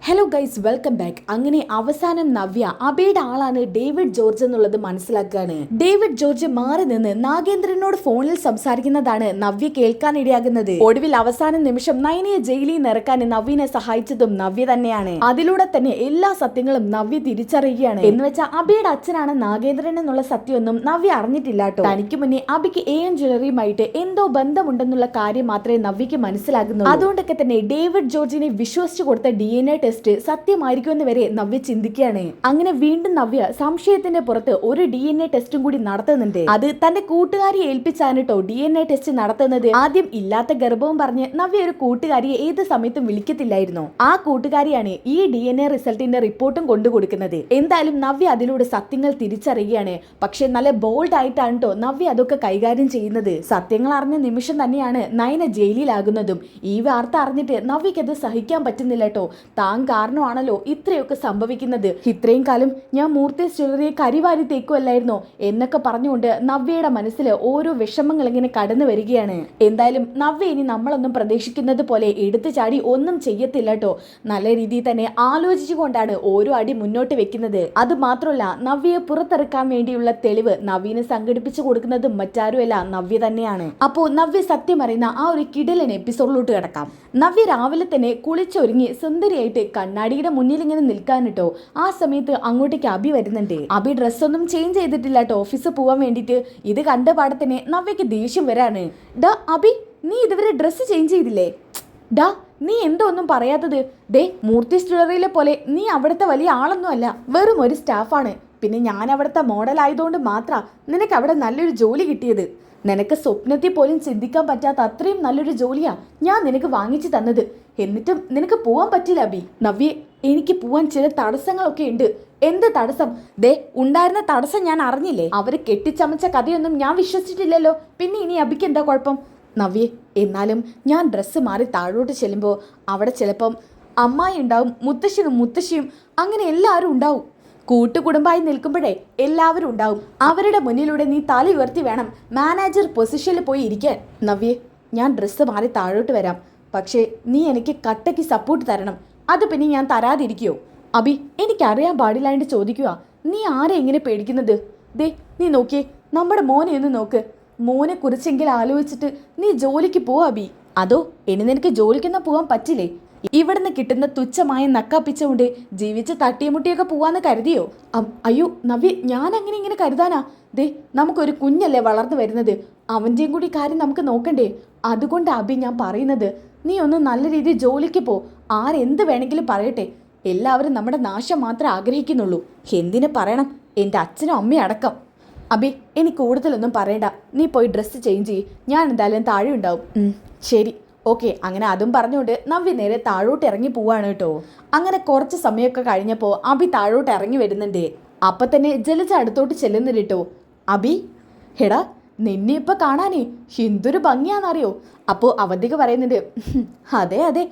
Hello guys, welcome back. അങ്ങനെ അവസാനം നവ്യ അബിയുടെ ആളാണ് ഡേവിഡ് ജോർജ് എന്നുള്ളത് മനസ്സിലാക്കുകയാണ്. ഡേവിഡ് ജോർജ് മാറി നിന്ന് നാഗേന്ദ്രനോട് ഫോണിൽ സംസാരിക്കുന്നതാണ് നവ്യ കേൾക്കാനിടയാകുന്നത്. ഒടുവിൽ അവസാന നിമിഷം നയനയെ ജയിലിൽ നിന്ന് ഇറക്കാൻ നവ്യനെ സഹായിച്ചതും നവ്യ തന്നെയാണ്. അതിലൂടെ തന്നെ എല്ലാ സത്യങ്ങളും നവ്യ തിരിച്ചറിയുകയാണ്. എന്ന് വെച്ചാൽ അബിയുടെ അച്ഛനാണ് നാഗേന്ദ്രൻ എന്നുള്ള സത്യമൊന്നും നവ്യ അറിഞ്ഞിട്ടില്ല കേട്ടോ. തനിക്ക് മുന്നേ അബിക്ക് AM ജ്വല്ലറിയുമായിട്ട് എന്തോ ബന്ധമുണ്ടെന്നുള്ള കാര്യം മാത്രമേ നവ്യക്ക് മനസ്സിലാകുന്നുള്ളൂ. അതുകൊണ്ടൊക്കെ തന്നെ ഡേവിഡ് ജോർജിനെ വിശ്വസിച്ചു കൊടുത്ത DNA ടെസ്റ്റ് സത്യമായിരിക്കുമെന്ന് വരെ നവ്യ ചിന്തിക്കുകയാണ്. അങ്ങനെ വീണ്ടും നവ്യ സംശയത്തിന്റെ പുറത്ത് ഒരു DNA ടെസ്റ്റും കൂടി നടത്തുന്നുണ്ട്. അത് തന്റെ കൂട്ടുകാരിയെ ഏൽപ്പിച്ചാണ് കേട്ടോ DNA ടെസ്റ്റ് നടത്തുന്നത്. ആദ്യം ഇല്ലാത്ത ഗർഭവും പറഞ്ഞ് നവ്യ ഒരു കൂട്ടുകാരിയെ ഏത് സമയത്തും വിളിക്കത്തില്ലായിരുന്നു. ആ കൂട്ടുകാരിയാണ് ഈ DNA റിസൾട്ടിന്റെ റിപ്പോർട്ടും കൊണ്ടുകൊടുക്കുന്നത്. എന്തായാലും നവ്യ അതിലൂടെ സത്യങ്ങൾ തിരിച്ചറിയുകയാണ്. പക്ഷെ നല്ല ബോൾഡ് ആയിട്ടാണ് കേട്ടോ നവ്യ അതൊക്കെ കൈകാര്യം ചെയ്യുന്നത്. സത്യങ്ങൾ അറിഞ്ഞ നിമിഷം തന്നെയാണ് നയന ജയിലിലാകുന്നതും. ഈ വാർത്ത അറിഞ്ഞിട്ട് നവ്യക്ക് അത് സഹിക്കാൻ പറ്റുന്നില്ല കേട്ടോ. താൻ കാരണമാണല്ലോ ഇത്രയൊക്കെ സംഭവിക്കുന്നത്. ഇത്രയും കാലം ഞാൻ മൂർത്തീസ് ജ്വല്ലറിയെ കരിവാരി തേക്കുമല്ലായിരുന്നോ എന്നൊക്കെ പറഞ്ഞുകൊണ്ട് നവ്യയുടെ മനസ്സിൽ ഓരോ വിഷമങ്ങൾ ഇങ്ങനെ കടന്നു വരികയാണ്. എന്തായാലും നവ്യ ഇനി നമ്മളൊന്നും പ്രതീക്ഷിക്കുന്നത് പോലെ എടുത്തു ചാടി ഒന്നും ചെയ്യത്തില്ല കേട്ടോ. നല്ല രീതിയിൽ തന്നെ ആലോചിച്ചുകൊണ്ടാണ് ഓരോ അടി മുന്നോട്ട് വെക്കുന്നത്. അത് മാത്രമല്ല, നവ്യയെ പുറത്തിറക്കാൻ വേണ്ടിയുള്ള തെളിവ് നവ്യനെ സംഘടിപ്പിച്ചു കൊടുക്കുന്നത് മറ്റാരുമല്ല, നവ്യ തന്നെയാണ്. അപ്പോൾ നവ്യ സത്യം അറിയുന്ന ആ ഒരു കിടിലൻ എപ്പിസോഡിലോട്ട് കിടക്കാം. നവ്യ രാവിലെ തന്നെ കുളിച്ചൊരുങ്ങി സുന്ദരിയായിട്ട് കണ്ണാടിയുടെ മുന്നിൽ ഇങ്ങനെ നിൽക്കാനിട്ടോ. ആ സമയത്ത് അങ്ങോട്ടേക്ക് അബി വരുന്നുണ്ട്. അബി ഡ്രസ്സൊന്നും ചേഞ്ച് ചെയ്തിട്ടില്ല കേട്ടോ ഓഫീസിൽ പോവാൻ വേണ്ടിയിട്ട്. ഇത് കണ്ട പാടത്തിന് നവ്യക്ക് ദേഷ്യം വരാണ്. ഡാ അബി, നീ ഇതുവരെ ഡ്രസ്സ് ചേഞ്ച് ചെയ്തില്ലേ? ഡാ, നീ എന്തോ ഒന്നും പറയാത്തത്? ദേ, മൂർത്തീസ് ജ്വല്ലറിയിലെ പോലെ നീ അവിടുത്തെ വലിയ ആളൊന്നും അല്ല, വെറും ഒരു സ്റ്റാഫാണ്. പിന്നെ ഞാൻ അവിടുത്തെ മോഡൽ ആയതുകൊണ്ട് മാത്രമാണ് നിനക്ക് അവിടെ നല്ലൊരു ജോലി കിട്ടിയത്. നിനക്ക് സ്വപ്നത്തിൽ പോലും ചിന്തിക്കാൻ പറ്റാത്ത അത്രയും നല്ലൊരു ജോലിയാ ഞാൻ നിനക്ക് വാങ്ങിച്ചു തന്നത്. എന്നിട്ടും നിനക്ക് പോവാൻ പറ്റില്ല അബി. നവ്യ, എനിക്ക് പോവാൻ ചില തടസ്സങ്ങളൊക്കെ ഉണ്ട്. എന്ത് തടസ്സം? ദേ, ഉണ്ടായിരുന്ന തടസ്സം ഞാൻ അറിഞ്ഞില്ലേ. അവര് കെട്ടിച്ചമച്ച കഥയൊന്നും ഞാൻ വിശ്വസിച്ചിട്ടില്ലല്ലോ. പിന്നെ ഇനി അബിക്ക് എന്താ കുഴപ്പം? നവ്യ, എന്നാലും ഞാൻ ഡ്രസ്സ് മാറി താഴോട്ട് ചെല്ലുമ്പോൾ അവിടെ ചിലപ്പം അമ്മായി ഉണ്ടാവും, മുത്തശ്ശിയും അങ്ങനെ എല്ലാവരും ഉണ്ടാവും. കൂട്ടുകുടുംബമായി നിൽക്കുമ്പോഴേ എല്ലാവരും ഉണ്ടാവും. അവരുടെ മുന്നിലൂടെ നീ തല ഉയർത്തി വേണം മാനേജർ പൊസിഷനിൽ പോയി ഇരിക്കാൻ. നവ്യ, ഞാൻ ഡ്രസ്സ് മാറി താഴോട്ട് വരാം. പക്ഷേ നീ എനിക്ക് കട്ടയ്ക്ക് സപ്പോർട്ട് തരണം. അത് പിന്നെ ഞാൻ തരാതിരിക്കുമോ? അബി, എനിക്കറിയാൻ പാടില്ലാണ്ട് ചോദിക്കുക. നീ ആരെ എങ്ങനെ പേടിക്കുന്നത്? ദേ, നീ നോക്കിയേ, നമ്മുടെ മോനെ ഒന്ന് നോക്ക്. മോനെ കുറിച്ചെങ്കിലും ആലോചിച്ചിട്ട് നീ ജോലിക്ക് പോ അബി. അതോ ഇനി നിനക്ക് ജോലിക്കൊന്നും പോകാൻ പറ്റില്ലേ? ഇവിടുന്ന് കിട്ടുന്ന തുച്ഛമായ നക്കാപ്പിച്ചുകൊണ്ട് ജീവിച്ച് തട്ടിയമുട്ടിയൊക്കെ പോവാന്ന് കരുതിയോ? അയ്യോ നവ്യ, ഞാൻ അങ്ങനെ ഇങ്ങനെ കരുതാനാ? ദേ, നമുക്കൊരു കുഞ്ഞല്ലേ വളർന്നു വരുന്നത്. അവൻ്റെയും കൂടി കാര്യം നമുക്ക് നോക്കണ്ടേ? അതുകൊണ്ട് അബി ഞാൻ പറയുന്നത്, നീ ഒന്ന് നല്ല രീതിയിൽ ജോലിക്ക് പോ. ആരെന്ത് വേണമെങ്കിലും പറയട്ടെ. എല്ലാവരും നമ്മുടെ നാശം മാത്രമേ ആഗ്രഹിക്കുന്നുള്ളൂ. എന്തിനു പറയണം, എൻ്റെ അച്ഛനും അമ്മയും അടക്കം. അബി, എനിക്ക് കൂടുതലൊന്നും പറയണ്ട. നീ പോയി ഡ്രസ്സ് ചേഞ്ച് ചെയ്യ്. ഞാൻ എന്തായാലും താഴെ ഉണ്ടാവും. ശരി, ഓക്കെ. അങ്ങനെ അതും പറഞ്ഞുകൊണ്ട് നവ്യ നേരെ താഴോട്ട് ഇറങ്ങി പോവാണ് കേട്ടോ. അങ്ങനെ കുറച്ച് സമയമൊക്കെ കഴിഞ്ഞപ്പോൾ അബി താഴോട്ട് ഇറങ്ങി വരുന്നുണ്ട്. അപ്പം തന്നെ ജലജ അടുത്തോട്ട് ചെല്ലുന്നുണ്ട് കേട്ടോ. അബി, ഹെടാ, നിന്നെ ഇപ്പം കാണാനേ എന്തൊരു ഭംഗിയാണെന്നറിയോ? അപ്പോൾ അവന്തിക പറയുന്നുണ്ട്, അതെ അതെ,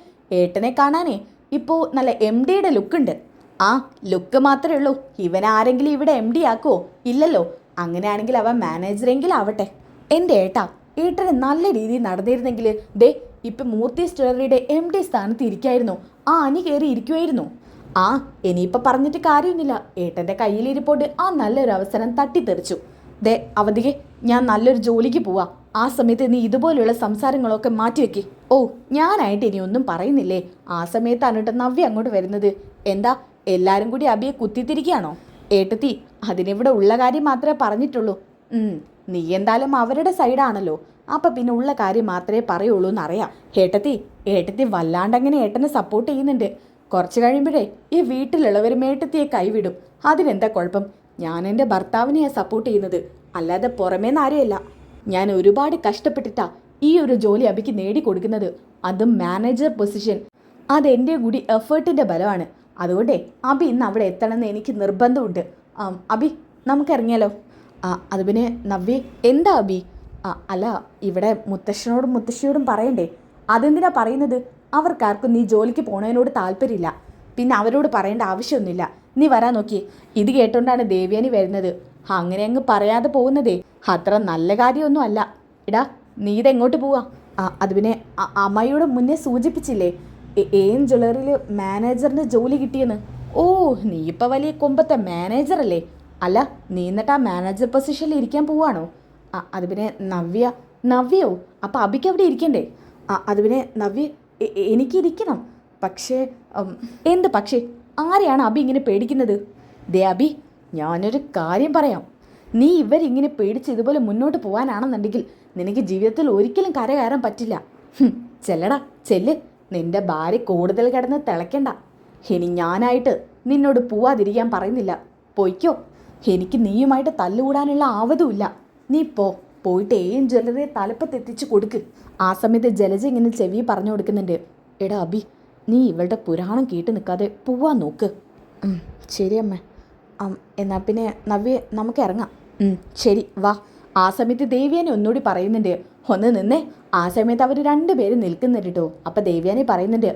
ഏട്ടനെ കാണാനേ ഇപ്പോൾ നല്ല MDയുടെ ലുക്കുണ്ട്. ആ ലുക്ക് മാത്രമേ ഉള്ളൂ. ഇവൻ ആരെങ്കിലും ഇവിടെ MD ആക്കുമോ? ഇല്ലല്ലോ. അങ്ങനെയാണെങ്കിൽ അവൻ മാനേജറെങ്കിലും ആവട്ടെ. എൻ്റെ ഏട്ടന് നല്ല രീതിയിൽ നടന്നിരുന്നെങ്കിൽ ദേ ഇപ്പം മൂർത്തീസ് ജ്വല്ലറിയുടെ MD സ്ഥാനത്ത് ഇരിക്കായിരുന്നു. ആ അനി കയറി ഇരിക്കുമായിരുന്നു. ആ ഇനിയിപ്പോൾ പറഞ്ഞിട്ട് കാര്യമൊന്നുമില്ല. ഏട്ടൻ്റെ കയ്യിലിരിപ്പോണ്ട് ആ നല്ലൊരു അവസരം തട്ടിത്തെറിച്ചു. ദേ അവധികെ, ഞാൻ നല്ലൊരു ജോലിക്ക് പോവാ. ആ സമയത്ത് നീ ഇതുപോലെയുള്ള സംസാരങ്ങളൊക്കെ മാറ്റിവെക്ക്. ഓ, ഞാനായിട്ട് ഇനി ഒന്നും പറയുന്നില്ലേ? ആ സമയത്താണ് കേട്ടോ നവ്യ അങ്ങോട്ട് വരുന്നത്. എന്താ, എല്ലാവരും കൂടി അബിയെ കുത്തിത്തിരിക്കുകയാണോ? ഏട്ടത്തി, അതിനിവിടെ ഉള്ള കാര്യം മാത്രമേ പറഞ്ഞിട്ടുള്ളൂ. നീ എന്തായാലും അവരുടെ സൈഡാണല്ലോ. അപ്പം പിന്നെ ഉള്ള കാര്യം മാത്രമേ പറയുള്ളൂ എന്നറിയാം. ഏട്ടത്തി വല്ലാണ്ടങ്ങനെ ഏട്ടനെ സപ്പോർട്ട് ചെയ്യുന്നുണ്ട്. കുറച്ച് കഴിയുമ്പോഴേ ഈ വീട്ടിലുള്ളവരും ഏട്ടത്തിയെ കൈവിടും. അതിനെന്താ കുഴപ്പം? ഞാൻ എൻ്റെ ഭർത്താവിനെയാണ് സപ്പോർട്ട് ചെയ്യുന്നത്, അല്ലാതെ പുറമേന്ന് ആരെയല്ല. ഞാൻ ഒരുപാട് കഷ്ടപ്പെട്ടിട്ടാ ഈ ഒരു ജോലി അബിക്ക് നേടിക്കൊടുക്കുന്നത്. അതും മാനേജർ പൊസിഷൻ. അതെൻ്റെ കൂടി എഫേർട്ടിൻ്റെ ബലമാണ്. അതുകൊണ്ടേ അബി ഇന്ന് അവിടെ എത്തണമെന്ന് എനിക്ക് നിർബന്ധമുണ്ട്. അബി, നമുക്കിറങ്ങിയാലോ? അത് പിന്നെ നവ്യ, എന്താ അബി? അല്ല, ഇവിടെ മുത്തശ്ശനോടും മുത്തശ്ശിയോടും പറയണ്ടേ? അതെന്തിനാ പറയുന്നത്? അവർക്കാർക്കും നീ ജോലിക്ക് പോണതിനോട് താല്പര്യമില്ല. പിന്നെ അവരോട് പറയേണ്ട ആവശ്യമൊന്നുമില്ല. നീ വരാൻ നോക്കിയേ. ഇത് കേട്ടോണ്ടാണ് ദേവ്യാനി വരുന്നത്. അങ്ങനെ അങ്ങ് പറയാതെ പോകുന്നതേ അത്ര നല്ല കാര്യമൊന്നും അല്ല. എടാ, നീ ഇതെങ്ങോട്ട് പോവാ? അത് പിന്നെ അമ്മയോട് മുന്നേ സൂചിപ്പിച്ചില്ലേ? ഏൻ ജ്വല്ലറിയിൽ മാനേജറിൻ്റെ ജോലി കിട്ടിയെന്ന്. ഓ, നീ ഇപ്പം വലിയ കൊമ്പത്തെ മാനേജറല്ലേ? അല്ല, നീ എന്നിട്ട് ആ മാനേജർ പൊസിഷനിൽ ഇരിക്കാൻ പോവാണോ? അത് പിന്നെ നവ്യയോ? അപ്പം അബിക്ക് അവിടെ ഇരിക്കണ്ടേ? അത് പിന്നെ നവ്യ എനിക്കിരിക്കണം. പക്ഷേ എന്ത് പക്ഷേ? ആരെയാണ് അബി ഇങ്ങനെ പേടിക്കുന്നത്? ദേ അബി, ഞാനൊരു കാര്യം പറയാം. നീ ഇവരിങ്ങനെ പേടിച്ച് ഇതുപോലെ മുന്നോട്ട് പോകാനാണെന്നുണ്ടെങ്കിൽ നിനക്ക് ജീവിതത്തിൽ ഒരിക്കലും കരകയറാൻ പറ്റില്ല. ചെല്ലടാ, ചെല്ല്. നിന്റെ ഭാര്യ കൂടുതൽ കിടന്ന് തിളയ്ക്കണ്ട. ഇനി ഞാനായിട്ട് നിന്നോട് പോവാതിരിക്കാൻ പറയുന്നില്ല. പൊയ്ക്കോ. എനിക്ക് നീയുമായിട്ട് തല്ലുകൂടാനുള്ള ആവതുമില്ല. നീ പോയിട്ട് ഏൻ ജ്വല്ലറിയെ തലപ്പത്തെത്തിച്ച് കൊടുക്ക്. ആ സമയത്ത് ജലജ ഇങ്ങനെ ചെവി പറഞ്ഞു കൊടുക്കുന്നുണ്ട്. എടാ അബി, നീ ഇവളുടെ പുരാണം കേട്ട് നിൽക്കാതെ പോവാൻ നോക്ക്. ശരി അമ്മ. എന്നാൽ പിന്നെ നവ്യ നമുക്ക് ഇറങ്ങാം. ശരി വാ. ആ സമയത്ത് ദേവ്യാനി ഒന്നുകൂടി പറയുന്നുണ്ട്, ഒന്ന് നിന്നേ. ആ സമയത്ത് അവർ രണ്ടുപേരും നിൽക്കുന്നുണ്ട് കേട്ടോ. അപ്പം ദേവ്യാനി പറയുന്നുണ്ട്,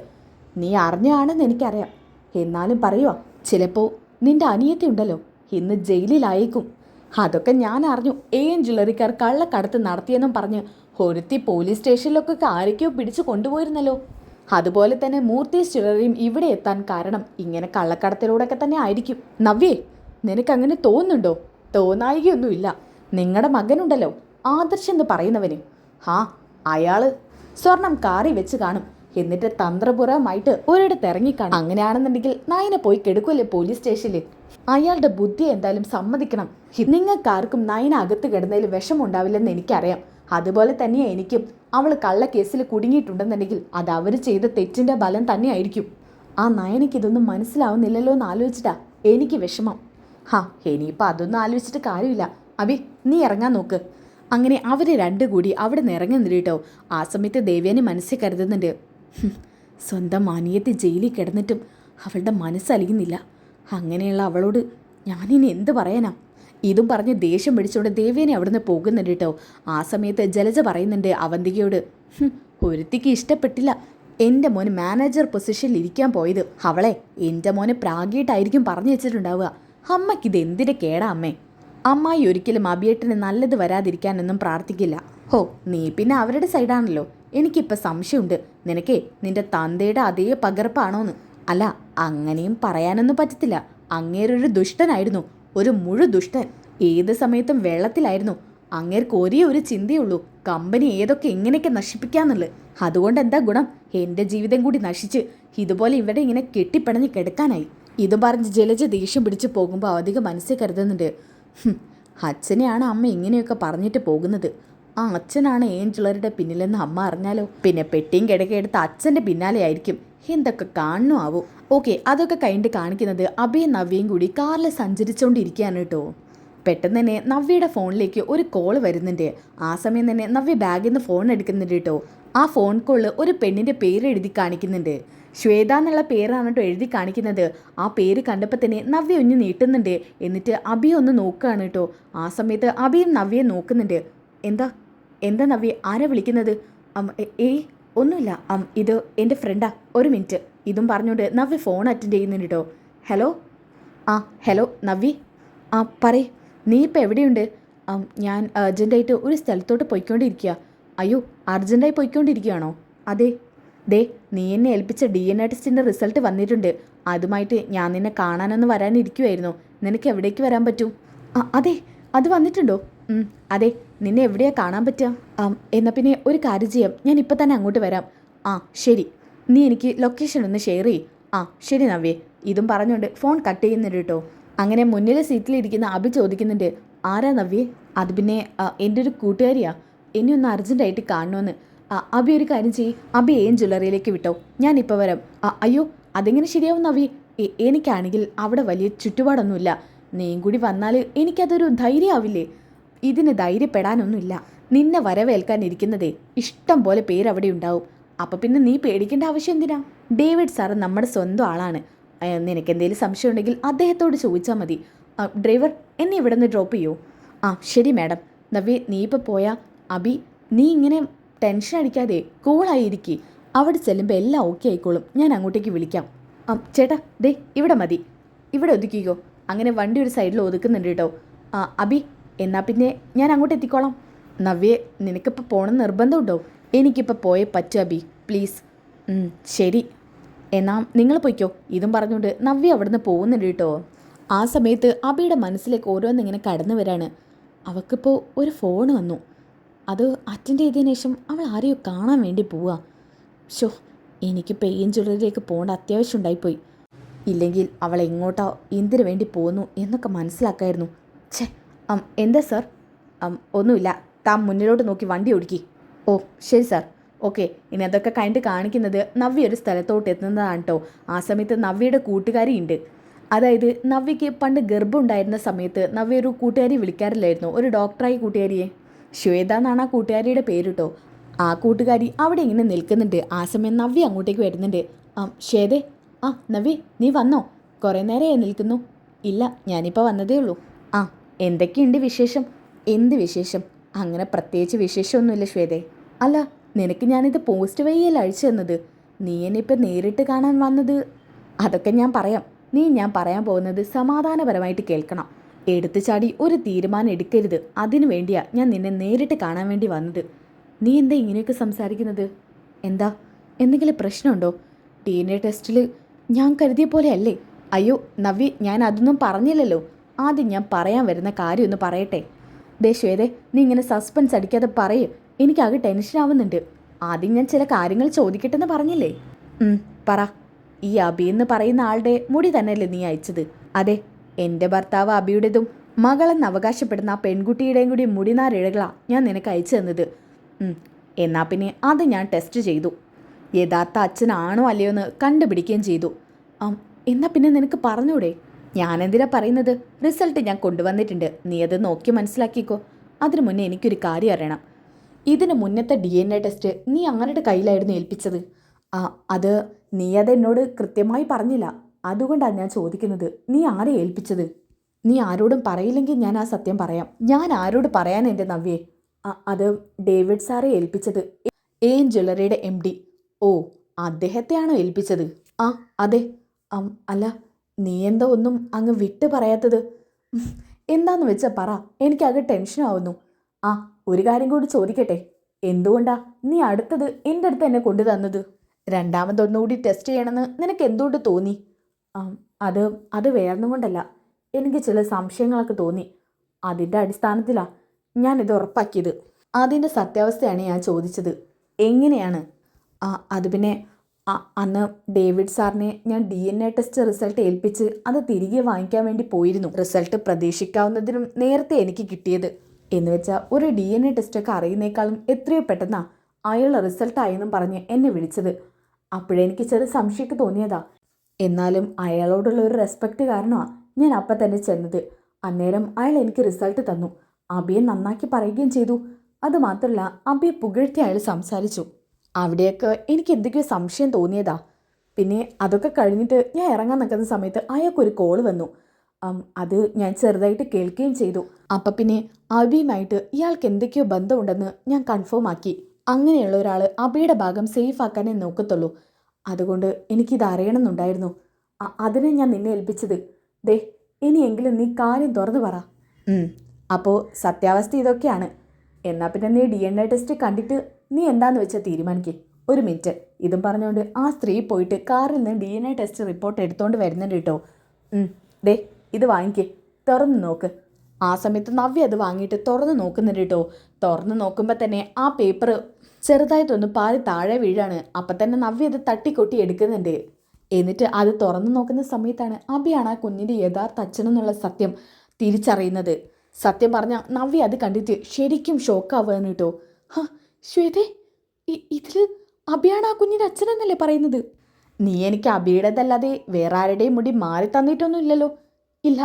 നീ അറിഞ്ഞാണെന്ന് എനിക്കറിയാം, എന്നാലും പറയുക, ചിലപ്പോൾ നിന്റെ അനിയത്തി ഉണ്ടല്ലോ ഇന്ന് ജയിലിലായേക്കും. അതൊക്കെ ഞാൻ അറിഞ്ഞു. ഏൻ ജ്വല്ലറിക്കാർ കള്ളക്കടത്ത് നടത്തിയെന്നും പറഞ്ഞ് ഒരുത്തി പോലീസ് സ്റ്റേഷനിലൊക്കെ ആരൊക്കെയോ പിടിച്ചു കൊണ്ടുപോയിരുന്നല്ലോ. അതുപോലെ തന്നെ മൂർത്തീസ് ജ്വല്ലറിയും ഇവിടെ എത്താൻ കാരണം ഇങ്ങനെ കള്ളക്കടത്തിലൂടെയൊക്കെ തന്നെ ആയിരിക്കും. നവ്യേ, നിനക്കങ്ങനെ തോന്നുന്നുണ്ടോ? തോന്നായികയൊന്നുമില്ല. നിങ്ങളുടെ മകനുണ്ടല്ലോ ആദർശ് എന്ന് പറയുന്നവന്, അയാൾ സ്വർണം കാറി വെച്ച് കാണും. എന്നിട്ട് തന്ത്രപൂർവമായിട്ട് ഒരിടത്ത് ഇറങ്ങിക്കാണും. അങ്ങനെയാണെന്നുണ്ടെങ്കിൽ നയനെ പോയി കെടുക്കുമല്ലേ പോലീസ് സ്റ്റേഷനിൽ. അയാളുടെ ബുദ്ധി എന്തായാലും സമ്മതിക്കണം. നിങ്ങൾക്കാർക്കും നയന അകത്ത് കിടന്നതിൽ വിഷമുണ്ടാവില്ലെന്ന് എനിക്കറിയാം. അതുപോലെ തന്നെയാണ് എനിക്കും. അവൾ കള്ളക്കേസിൽ കുടുങ്ങിയിട്ടുണ്ടെന്നുണ്ടെങ്കിൽ അത് അവർ ചെയ്ത തെറ്റിൻ്റെ ബലം തന്നെയായിരിക്കും. ആ നയനയ്ക്ക് ഇതൊന്നും മനസ്സിലാവുന്നില്ലല്ലോ എന്ന് ആലോചിച്ചിട്ടാ എനിക്ക് വിഷമം. ഇനിയിപ്പോൾ അതൊന്നും ആലോചിച്ചിട്ട് കാര്യമില്ല. അബി, നീ ഇറങ്ങാൻ നോക്ക്. അങ്ങനെ അവർ രണ്ടു കൂടി അവിടെ നിന്ന് ഇറങ്ങുന്നുണ്ട് കേട്ടോ. ആ സമയത്ത് ദേവ്യാനി മനസ്സിൽ കരുതുന്നുണ്ട്, സ്വന്തം അനിയത്തി ജയിലിൽ കിടന്നിട്ടും അവളുടെ മനസ്സലിയുന്നില്ല. അങ്ങനെയുള്ള അവളോട് ഞാനിനി എന്ത് പറയാനാ? ഇതും പറഞ്ഞ് ദേഷ്യം പിടിച്ചുകൊണ്ട് ദേവ്യാനി അവിടെ നിന്ന് പോകുന്നുണ്ട് കേട്ടോ. ആ സമയത്ത് ജലജ പറയുന്നുണ്ട് അവന്തികയോട്, ഒരുത്തിക്ക് ഇഷ്ടപ്പെട്ടില്ല എൻ്റെ മോന് മാനേജർ പൊസിഷനിൽ ഇരിക്കാൻ പോയത്. അവളെ എൻ്റെ മോനെ പ്രാഗിയിട്ടായിരിക്കും പറഞ്ഞു വെച്ചിട്ടുണ്ടാവുക. അമ്മയ്ക്കിത് എന്തിൻ്റെ കേടാ അമ്മേ? അമ്മായി ഒരിക്കലും അബിയേട്ടന് നല്ലത് വരാതിരിക്കാനൊന്നും പ്രാർത്ഥിക്കില്ല. നീ പിന്നെ അവരുടെ സൈഡാണല്ലോ. എനിക്കിപ്പോൾ സംശയമുണ്ട്, നിനക്കേ നിന്റെ തന്തയുടെ അതേ പകർപ്പാണോന്ന്. അല്ല, അങ്ങനെയും പറയാനൊന്നും പറ്റത്തില്ല. അങ്ങേരൊരു ദുഷ്ടനായിരുന്നു, ഒരു മുഴു ദുഷ്ടൻ. ഏത് സമയത്തും വെള്ളത്തിലായിരുന്നു. അങ്ങേർക്ക് ഒരേ ഒരു ചിന്തയുള്ളൂ, കമ്പനി ഏതൊക്കെ എങ്ങനെയൊക്കെ നശിപ്പിക്കാന്നുള്ളത്. അതുകൊണ്ട് എന്താ ഗുണം? എൻ്റെ ജീവിതം കൂടി നശിച്ച് ഇതുപോലെ ഇവിടെ ഇങ്ങനെ കെട്ടിപ്പിണഞ്ഞ് കിടക്കാനായി. ഇത് പറഞ്ഞ് ജലജ ദേഷ്യം പിടിച്ച് പോകുമ്പോൾ അധികം മനസ്സിൽ കരുതുന്നുണ്ട്, അച്ഛനെയാണ് അമ്മ ഇങ്ങനെയൊക്കെ പറഞ്ഞിട്ട് പോകുന്നത്. ആ അച്ഛനാണ് ഏൻ ജ്വല്ലറിയുടെ പിന്നിലെന്ന് അമ്മ അറിഞ്ഞാലോ? പിന്നെ പെട്ടിയും കിടക്കെടുത്ത് അച്ഛൻ്റെ പിന്നാലെ ആയിരിക്കും. എന്തൊക്കെ കാണണോ ആവോ. ഓക്കെ, അതൊക്കെ കഴിഞ്ഞിട്ട് കാണിക്കുന്നത് അബിയും നവ്യയും കൂടി കാറിൽ സഞ്ചരിച്ചുകൊണ്ടിരിക്കുകയാണ് കേട്ടോ. പെട്ടെന്ന് തന്നെ നവ്യയുടെ ഫോണിലേക്ക് ഒരു കോൾ വരുന്നുണ്ട്. ആ സമയം തന്നെ നവ്യ ബാഗിൽ നിന്ന് ഫോൺ എടുക്കുന്നുണ്ട് കേട്ടോ. ആ ഫോൺ കോളിൽ ഒരു പെണ്ണിൻ്റെ പേര് എഴുതി കാണിക്കുന്നുണ്ട്. ശ്വേത എന്നുള്ള പേരാണ് കേട്ടോ എഴുതി കാണിക്കുന്നത്. ആ പേര് കണ്ടപ്പോൾ തന്നെ നവ്യ ഒന്ന് നീട്ടുന്നുണ്ട്. എന്നിട്ട് അബി ഒന്ന് നോക്കുകയാണ് കേട്ടോ. ആ സമയത്ത് അബിയും നവ്യയെ നോക്കുന്നുണ്ട്. എന്താ നവ്യ, ആരാ വിളിക്കുന്നത്? ഒന്നുമില്ല ഇത് എൻ്റെ ഫ്രണ്ടാ, ഒരു മിനിറ്റ്. ഇതും പറഞ്ഞുകൊണ്ട് നവ്യ ഫോൺ അറ്റൻഡ് ചെയ്യുന്നുണ്ട് കേട്ടോ. ഹലോ. ഹലോ നവ്യ. പറയ്, നീ ഇപ്പം എവിടെയുണ്ട്? ഞാൻ അർജൻറ്റായിട്ട് ഒരു സ്ഥലത്തോട്ട് പോയിക്കൊണ്ടിരിക്കുക. അയ്യോ, അർജൻറ്റായി പോയിക്കൊണ്ടിരിക്കുകയാണോ? അതെ. നീ എന്നെ ഏൽപ്പിച്ച DNA ടെസ്റ്റിൻ്റെ റിസൾട്ട് വന്നിട്ടുണ്ട്. അതുമായിട്ട് ഞാൻ നിന്നെ കാണാനൊന്ന് വരാനിരിക്കുമായിരുന്നു. നിനക്ക് എവിടേക്ക് വരാൻ പറ്റും? അതെ, അത് വന്നിട്ടുണ്ടോ? അതെ, നിന്നെ എവിടെയാണ് കാണാൻ പറ്റുക? എന്നാൽ പിന്നെ ഒരു കാര്യം ചെയ്യാം, ഞാൻ ഇപ്പം തന്നെ അങ്ങോട്ട് വരാം. ശരി, നീ എനിക്ക് ലൊക്കേഷൻ ഒന്ന് ഷെയർ ചെയ്യ്. ശരി നവ്യേ. ഇതും പറഞ്ഞുകൊണ്ട് ഫോൺ കട്ട് ചെയ്യുന്നുണ്ട് കേട്ടോ. അങ്ങനെ മുന്നിലെ സീറ്റിലിരിക്കുന്ന അബി ചോദിക്കുന്നുണ്ട്, ആരാ നവ്യേ? അത് പിന്നെ എൻ്റെ ഒരു കൂട്ടുകാരിയാ, എന്നെ ഒന്ന് അർജൻറ്റായിട്ട് കാണണമെന്ന്. അബി ഒരു കാര്യം ചെയ്യ്, അബി ഏൻ ജ്വല്ലറിയിലേക്ക് വിട്ടോ, ഞാനിപ്പോൾ വരാം. അയ്യോ, അതെങ്ങനെ ശരിയാവും നവ്യ? എനിക്കാണെങ്കിൽ അവിടെ വലിയ ചുറ്റുപാടൊന്നുമില്ല. നീയും കൂടി വന്നാൽ എനിക്കതൊരു ധൈര്യമാവില്ലേ? ഇതിന് ധൈര്യപ്പെടാനൊന്നുമില്ല. നിന്നെ വരവേൽക്കാനിരിക്കുന്നതേ ഇഷ്ടം പോലെ പേരവിടെ ഉണ്ടാവും. അപ്പം പിന്നെ നീ പേടിക്കേണ്ട ആവശ്യം എന്തിനാ? ഡേവിഡ് സാറ് നമ്മുടെ സ്വന്തം ആളാണ്. നിനക്ക് എന്തെങ്കിലും സംശയം ഉണ്ടെങ്കിൽ അദ്ദേഹത്തോട് ചോദിച്ചാൽ മതി. ഡ്രൈവർ, എന്നെ ഇവിടെ നിന്ന് ഡ്രോപ്പ് ചെയ്യൂ. ശരി മാഡം. നവ്യ, നീ ഇപ്പോൾ പോയാ അബി, നീ ഇങ്ങനെ ടെൻഷൻ അടിക്കാതെ കൂളായിരിക്കും. അവിടെ ചെല്ലുമ്പോൾ എല്ലാം ഓക്കെ ആയിക്കോളും. ഞാൻ അങ്ങോട്ടേക്ക് വിളിക്കാം. ചേട്ടാ, ഇവിടെ മതി, ഇവിടെ ഒതുക്കിക്കോ. അങ്ങനെ വണ്ടി ഒരു സൈഡിൽ ഒതുക്കുന്നുണ്ട് കേട്ടോ. അബി, എന്നാൽ പിന്നെ ഞാൻ അങ്ങോട്ട് എത്തിക്കോളാം. നവ്യെ, നിനക്കിപ്പോൾ പോകണം നിർബന്ധമുണ്ടോ? എനിക്കിപ്പോൾ പോയേ പറ്റൂ അബി, പ്ലീസ്. ശരി. എന്നാ നിങ്ങൾ പൊയ്ക്കോ, ഇതും പറഞ്ഞുകൊണ്ട് നവ്യ അവിടുന്ന് പോകുന്നുണ്ട് കേട്ടോ. ആ സമയത്ത് അബിയുടെ മനസ്സിലേക്ക് ഓരോന്നിങ്ങനെ കടന്നു വരാണ്. അവൾക്കിപ്പോൾ ഒരു ഫോൺ വന്നു. അത് അറ്റൻഡ് ചെയ്തതിനു ശേഷം അവൾ ആരെയോ കാണാൻ വേണ്ടി പോവുക. ഷോ, എനിക്ക് പെയിൻ ജ്വല്ലറിയിലേക്ക് പോകേണ്ട അത്യാവശ്യം ഉണ്ടായിപ്പോയി. ഇല്ലെങ്കിൽ അവൾ എങ്ങോട്ടോ എന്തിനു വേണ്ടി പോകുന്നു എന്നൊക്കെ മനസ്സിലാക്കായിരുന്നു. ഛേ, എന്താ സാർ? ഒന്നുമില്ല, താൻ മുന്നിലോട്ട് നോക്കി വണ്ടി ഓടിക്കി. ഓ ശരി സാർ, ഓക്കെ. ഇനി അതൊക്കെ കണ്ട് കാണിക്കുന്നത് നവ്യ ഒരു സ്ഥലത്തോട്ട് എത്തുന്നതാണ് കേട്ടോ. ആ സമയത്ത് നവ്യയുടെ കൂട്ടുകാരിയുണ്ട്. അതായത് നവ്യയ്ക്ക് പണ്ട് ഗർഭം ഉണ്ടായിരുന്ന സമയത്ത് നവ്യ ഒരു കൂട്ടുകാരി വിളിക്കാറില്ലായിരുന്നു, ഒരു ഡോക്ടറായി കൂട്ടുകാരിയെ. ശ്വേത എന്നാണ് ആ കൂട്ടുകാരിയുടെ പേര് കേട്ടോ. ആ കൂട്ടുകാരി അവിടെ ഇങ്ങനെ നിൽക്കുന്നുണ്ട്. ആ സമയം നവ്യ അങ്ങോട്ടേക്ക് വരുന്നുണ്ട്. ശ്വേതേ, നവ്യ നീ വന്നോ? കുറേ നേരമായി നിൽക്കുന്നു. ഇല്ല, ഞാനിപ്പോൾ വന്നതേ ഉള്ളൂ. എന്തൊക്കെയുണ്ട് വിശേഷം? എന്ത് വിശേഷം? അങ്ങനെ പ്രത്യേകിച്ച് വിശേഷമൊന്നുമില്ല ശ്വേതേ. അല്ല, നിനക്ക് ഞാനിത് പോസ്റ്റ് വഴിയല്ല അയച്ചു തന്നത്. നീ എന്നെ ഇപ്പം നേരിട്ട് കാണാൻ വന്നത്. അതൊക്കെ ഞാൻ പറയാം. ഞാൻ പറയാൻ പോകുന്നത് സമാധാനപരമായിട്ട് കേൾക്കണം. എടുത്തു ചാടി ഒരു തീരുമാനം എടുക്കരുത്. അതിനു വേണ്ടിയാ ഞാൻ നിന്നെ നേരിട്ട് കാണാൻ വേണ്ടി വന്നത്. നീ എന്താ ഇങ്ങനെയൊക്കെ സംസാരിക്കുന്നത്? എന്താ, എന്തെങ്കിലും പ്രശ്നമുണ്ടോ? DNA ടെസ്റ്റിൽ ഞാൻ കരുതിയ പോലെ അല്ലേ? അയ്യോ നവ്യ, ഞാൻ അതൊന്നും പറഞ്ഞില്ലല്ലോ. ആദ്യം ഞാൻ പറയാൻ വരുന്ന കാര്യം ഒന്ന് പറയട്ടെ. ദേ ശ്വേതേ, നീ ഇങ്ങനെ സസ്പെൻസ് അടിക്കാതെ പറയൂ. എനിക്കാകെ ടെൻഷൻ ആവുന്നുണ്ട്. ആദ്യം ഞാൻ ചില കാര്യങ്ങൾ ചോദിക്കട്ടെന്ന് പറഞ്ഞില്ലേ? പറ. ഈ അബി എന്ന് പറയുന്ന ആളുടെ മുടി തന്നെയല്ലേ നീ അയച്ചത്? അതെ, എൻ്റെ ഭർത്താവ് അബിയുടേതും മകളെന്ന് അവകാശപ്പെടുന്ന ആ പെൺകുട്ടിയുടെയും കൂടി മുടിനാരിഴകളാണ് ഞാൻ നിനക്ക് അയച്ചു തന്നത്. എന്നാ പിന്നെ അത് ഞാൻ ടെസ്റ്റ് ചെയ്തു. യഥാർത്ഥ അച്ഛനാണോ അല്ലയോ എന്ന് കണ്ടുപിടിക്കുകയും ചെയ്തു. എന്നാ പിന്നെ നിനക്ക് പറഞ്ഞൂടെ? ഞാനെന്തിനാ പറയുന്നത്? റിസൾട്ട് ഞാൻ കൊണ്ടുവന്നിട്ടുണ്ട്. നീ അത് നോക്കി മനസ്സിലാക്കിക്കോ. അതിനു മുന്നേ എനിക്കൊരു കാര്യം അറിയണം. ഇതിന് മുന്നത്തെ DNA ടെസ്റ്റ് നീ അങ്ങയുടെ കയ്യിലായിരുന്നു ഏൽപ്പിച്ചത്. അത് നീ അതെന്നോട് കൃത്യമായി പറഞ്ഞില്ല. അതുകൊണ്ടാണ് ഞാൻ ചോദിക്കുന്നത്, നീ ആരെ ഏൽപ്പിച്ചത്? നീ ആരോടും പറയില്ലെങ്കിൽ ഞാൻ ആ സത്യം പറയാം. ഞാൻ ആരോട് പറയാൻ എൻ്റെ നവ്യേ? അത് ഡേവിഡ് സാറെ ഏൽപ്പിച്ചത്. AM ജ്വല്ലറിയുടെ MD. ഓ, അദ്ദേഹത്തെയാണോ ഏൽപ്പിച്ചത്? അതെ. അല്ല, നീ എന്താ ഒന്നും അങ്ങ് വിട്ട് പറയാത്തത്? എന്താന്ന് വെച്ചാൽ പറ, എനിക്കാകെ ടെൻഷനാവുന്നു. ഒരു കാര്യം കൂടി ചോദിക്കട്ടെ? എന്തുകൊണ്ടാ നീ അടുത്തത് എൻ്റെ അടുത്ത് എന്നെ കൊണ്ടു തന്നത്? രണ്ടാമതൊന്നുകൂടി ടെസ്റ്റ് ചെയ്യണമെന്ന് നിനക്ക് എന്തുകൊണ്ട് തോന്നി? അത് വേറൊന്നും കൊണ്ടല്ല. എനിക്ക് ചില സംശയങ്ങളൊക്കെ തോന്നി. അതിൻ്റെ അടിസ്ഥാനത്തിലാണ് ഞാനിത് ഉറപ്പാക്കിയത്. അതിൻ്റെ സത്യാവസ്ഥയാണ് ഞാൻ ചോദിച്ചത്. എങ്ങനെയാണ്? അത് പിന്നെ അന്ന് ഡേവിഡ് സാറിനെ ഞാൻ DNA ടെസ്റ്റ് റിസൾട്ട് ഏൽപ്പിച്ച് അത് തിരികെ വാങ്ങിക്കാൻ വേണ്ടി പോയിരുന്നു. റിസൾട്ട് പ്രതീക്ഷിക്കാവുന്നതിനും നേരത്തെ എനിക്ക് കിട്ടിയത്. എന്ന് വെച്ചാൽ ഒരു DNA ടെസ്റ്റൊക്കെ അറിയുന്നേക്കാളും എത്രയോ പെട്ടെന്നാണ് അയാൾ റിസൾട്ടായെന്നും പറഞ്ഞ് എന്നെ വിളിച്ചത്. അപ്പോഴെനിക്ക് ചെറിയ സംശയമൊക്കെ തോന്നിയതാ. എന്നാലും അയാളോടുള്ള ഒരു റെസ്പെക്റ്റ് കാരണമാണ് ഞാൻ അപ്പം തന്നെ ചെന്നത്. അന്നേരം അയാൾ എനിക്ക് റിസൾട്ട് തന്നു. അബിയെ നന്നാക്കി പറയുകയും ചെയ്തു. അതുമാത്രമല്ല, അബിയെ പുകഴ്ത്തി അയാൾ സംസാരിച്ചു. അവിടെയൊക്കെ എനിക്ക് എന്തൊക്കെയോ സംശയം തോന്നിയതാ. പിന്നെ അതൊക്കെ കഴിഞ്ഞിട്ട് ഞാൻ ഇറങ്ങാൻ നിൽക്കുന്ന സമയത്ത് അയാൾക്കൊരു കോൾ വന്നു. അത് ഞാൻ ചെറുതായിട്ട് കേൾക്കുകയും ചെയ്തു. അപ്പം പിന്നെ അബിയുമായിട്ട് ഇയാൾക്ക് എന്തൊക്കെയോ ബന്ധമുണ്ടെന്ന് ഞാൻ കൺഫേം ആക്കി. അങ്ങനെയുള്ള ഒരാൾ അബിയുടെ ഭാഗം സേഫ് ആക്കാനേ നോക്കത്തുള്ളൂ. അതുകൊണ്ട് എനിക്കിത് അറിയണമെന്നുണ്ടായിരുന്നു. അതിനെ ഞാൻ നിന്നെ ഏൽപ്പിച്ചത്. ദേ, ഇനിയെങ്കിലും നീ കാര്യം തുറന്നു പറ. അപ്പോൾ സത്യാവസ്ഥ ഇതൊക്കെയാണ്. എന്നാൽ പിന്നെ നീ DNA ടെസ്റ്റ് കണ്ടിട്ട് നീ എന്താന്ന് വെച്ചാൽ തീരുമാനിക്കേ. ഒരു മിനിറ്റ്. ഇതും പറഞ്ഞുകൊണ്ട് ആ സ്ത്രീ പോയിട്ട് കാറിൽ നിന്ന് DNA ടെസ്റ്റ് റിപ്പോർട്ട് എടുത്തുകൊണ്ട് വരുന്നുണ്ട് കേട്ടോ. ദേ, ഇത് വാങ്ങിക്കേ, തുറന്ന് നോക്ക്. ആ സമയത്ത് നവ്യ അത് വാങ്ങിയിട്ട് തുറന്ന് നോക്കുന്നുണ്ട് കേട്ടോ. തുറന്ന് നോക്കുമ്പോൾ തന്നെ ആ പേപ്പർ ചെറുതായിട്ടൊന്ന് പാതി താഴെ വീഴാണ്. അപ്പം തന്നെ നവ്യ അത് തട്ടിക്കൊട്ടി എടുക്കുന്നുണ്ട്. എന്നിട്ട് അത് തുറന്നു നോക്കുന്ന സമയത്താണ് അബിയാണ് ആ കുഞ്ഞിൻ്റെ യഥാർത്ഥ അച്ഛനെന്നുള്ള സത്യം തിരിച്ചറിയുന്നത്. സത്യം പറഞ്ഞാൽ നവ്യ അത് കണ്ടിട്ട് ശരിക്കും ഷോക്കാവുകയാണ് കേട്ടോ. ശ്വേതേ, ഇതിൽ അബിയാണ് ആ കുഞ്ഞിൻ്റെ അച്ഛനെന്നല്ലേ പറയുന്നത്? നീ എനിക്ക് അബിയുടേതല്ലാതെ വേറെ ആരുടെയും മുടി മാറി തന്നിട്ടൊന്നും ഇല്ലല്ലോ. ഇല്ല,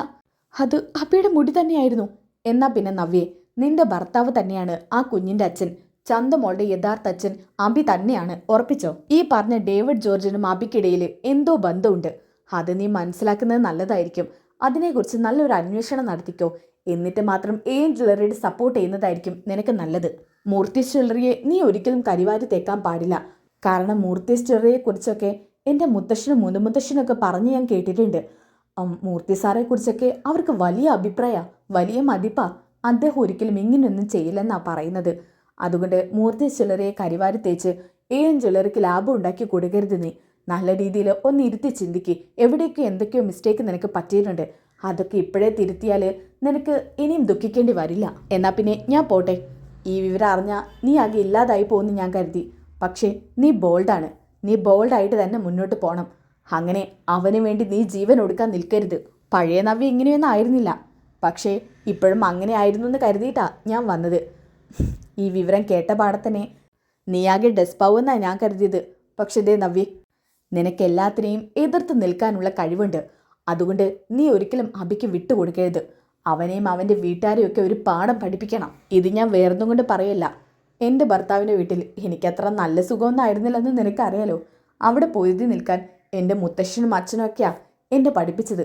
അത് അബിയുടെ മുടി തന്നെയായിരുന്നു. എന്നാ പിന്നെ നവ്യേ, നിന്റെ ഭർത്താവ് തന്നെയാണ് ആ കുഞ്ഞിൻ്റെ അച്ഛൻ. ചന്ദമോളുടെ യഥാർത്ഥ അച്ഛൻ അബി തന്നെയാണ്. ഉറപ്പിച്ചോ? ഈ പറഞ്ഞ ഡേവിഡ് ജോർജിനും അബിക്കിടയിൽ എന്തോ ബന്ധമുണ്ട്. അത് നീ മനസ്സിലാക്കുന്നത് നല്ലതായിരിക്കും. അതിനെക്കുറിച്ച് നല്ലൊരു അന്വേഷണം നടത്തിക്കോ. എന്നിട്ട് മാത്രം AM ജ്വല്ലറിയുടെ സപ്പോർട്ട് ചെയ്യുന്നതായിരിക്കും നിനക്ക് നല്ലത്. മൂർത്തീസ് ജ്വല്ലറിയെ നീ ഒരിക്കലും കരിവാരി തേക്കാൻ പാടില്ല. കാരണം മൂർത്തീസ് ജ്വല്ലറിയെക്കുറിച്ചൊക്കെ എൻ്റെ മുത്തശ്ശനും മുതുമുത്തശ്ശനൊക്കെ പറഞ്ഞ് ഞാൻ കേട്ടിട്ടുണ്ട്. മൂർത്തി സാറെ കുറിച്ചൊക്കെ അവർക്ക് വലിയ അഭിപ്രായമാണ്, വലിയ മതിപ്പാ. അദ്ദേഹം ഒരിക്കലും ഇങ്ങനെയൊന്നും ചെയ്യില്ലെന്നാണ് പറയുന്നത്. അതുകൊണ്ട് മൂർത്തീസ് ജ്വല്ലറിയെ കരിവാരി തേച്ച് AM ജ്വല്ലറിക്ക് ലാഭം ഉണ്ടാക്കി കൊടുക്കരുത് നീ. നല്ല രീതിയിൽ ഒന്ന് ഇരുത്തി ചിന്തിക്ക്. എവിടെയൊക്കെ എന്തൊക്കെയോ മിസ്റ്റേക്ക് നിനക്ക് പറ്റിയിട്ടുണ്ട്. അതൊക്കെ ഇപ്പോഴേ തിരുത്തിയാൽ നിനക്ക് ഇനിയും ദുഃഖിക്കേണ്ടി വരില്ല. എന്നാൽ പിന്നെ ഞാൻ പോട്ടെ. ഈ വിവരം അറിഞ്ഞാൽ നീ ആകെ ഇല്ലാതായി പോകുമെന്ന് ഞാൻ കരുതി. പക്ഷേ നീ ബോൾഡാണ്. നീ ബോൾഡായിട്ട് തന്നെ മുന്നോട്ട് പോകണം. അങ്ങനെ അവന് വേണ്ടി നീ ജീവൻ ഒടുക്കാൻ നിൽക്കരുത്. പഴയ നവ്യ ഇങ്ങനെയൊന്നും ആയിരുന്നില്ല. പക്ഷേ ഇപ്പോഴും അങ്ങനെ ആയിരുന്നു എന്ന് കരുതിയിട്ടാ ഞാൻ വന്നത്. ഈ വിവരം കേട്ട പാടത്തന്നെ നീയാകെ ഡെസ്പാവുമെന്നാണ് ഞാൻ കരുതിയത്. പക്ഷേ ദേ നവ്യ, നിനക്കെല്ലാത്തിനെയും എതിർത്ത് നിൽക്കാനുള്ള കഴിവുണ്ട്. അതുകൊണ്ട് നീ ഒരിക്കലും അബിക്ക് വിട്ടുകൊടുക്കരുത്. അവനെയും അവൻ്റെ വീട്ടുകാരെയും ഒക്കെ ഒരു പാഠം പഠിപ്പിക്കണം. ഇത് ഞാൻ വേറൊന്നും കൊണ്ട് പറയല്ല. എൻ്റെ ഭർത്താവിൻ്റെ വീട്ടിൽ എനിക്കത്ര നല്ല സുഖമൊന്നും ആയിരുന്നില്ലെന്ന് നിനക്കറിയാലോ. അവിടെ പൊരുതി നിൽക്കാൻ എൻ്റെ മുത്തശ്ശനും അച്ഛനും ഒക്കെയാ എന്നെ പഠിപ്പിച്ചത്.